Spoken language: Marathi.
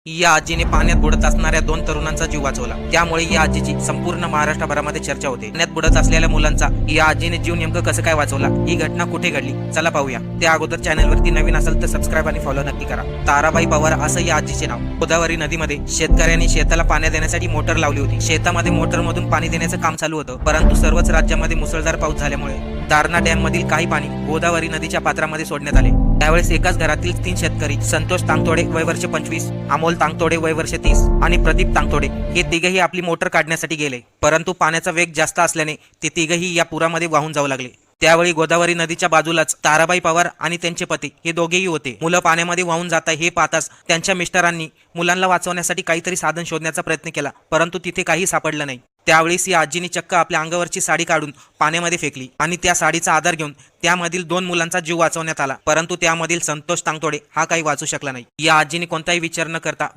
या आजीने पाण्यात बुडत असणाऱ्या 2 तरुणांचा जीव वाचवला. त्यामुळे या आजीची संपूर्ण महाराष्ट्रभरामध्ये चर्चा होते. पाण्यात बुडत असलेल्या मुलांचा या आजीने जीव नेमकं कसं काय वाचवला, ही घटना कुठे घडली, चला पाहूया. त्या अगोदर चॅनलवरती नवीन असेल तर सबस्क्राईब आणि फॉलो नक्की करा. ताराबाई पवार असं या आजीचे नाव. गोदावरी नदीमध्ये शेतकऱ्यांनी शेताला पाणी देण्यासाठी मोटर लावली होती. शेतामध्ये मोटरमधून पाणी देण्याचं काम चालू होतं, परंतु सर्वच राज्यामध्ये मुसळधार पाऊस झाल्यामुळे दारणा डॅम मधील काही पाणी गोदावरी नदीच्या पात्रामध्ये सोडण्यात आले. त्यावेळेस एकाच घरातील 3 शेतकरी संतोष तांगतोडे वय वर्ष 25, अमोल तांगतोडे वय वर्ष 30 आणि प्रदीप तांगतोडे हे तिघेही आपली मोटर काढण्यासाठी गेले. परंतु पाण्याचा वेग जास्त असल्याने ते तिघेही या पुरामध्ये वाहून जाऊ लागले. त्यावेळी गोदावरी नदीच्या बाजूलाच ताराबाई पवार आणि त्यांचे पती हे दोघेही होते. मुलं पाण्यामध्ये वाहून जात आहे हे पाहताच त्यांच्या मिस्टरांनी मुलांना वाचवण्यासाठी काहीतरी साधन शोधण्याचा प्रयत्न केला, परंतु तिथे काही सापडलं नाही. त्यावेळेस या आजीने चक्क आपल्या अंगावरची साडी काढून पाण्यामध्ये फेकली आणि त्या साडीचा आधार घेऊन त्यामधील 2 मुलांचा जीव वाचवण्यात आला. परंतु त्यामधील संतोष तांगतोडे हा काही वाचू शकला नाही. या आजीने कोणताही विचार न करता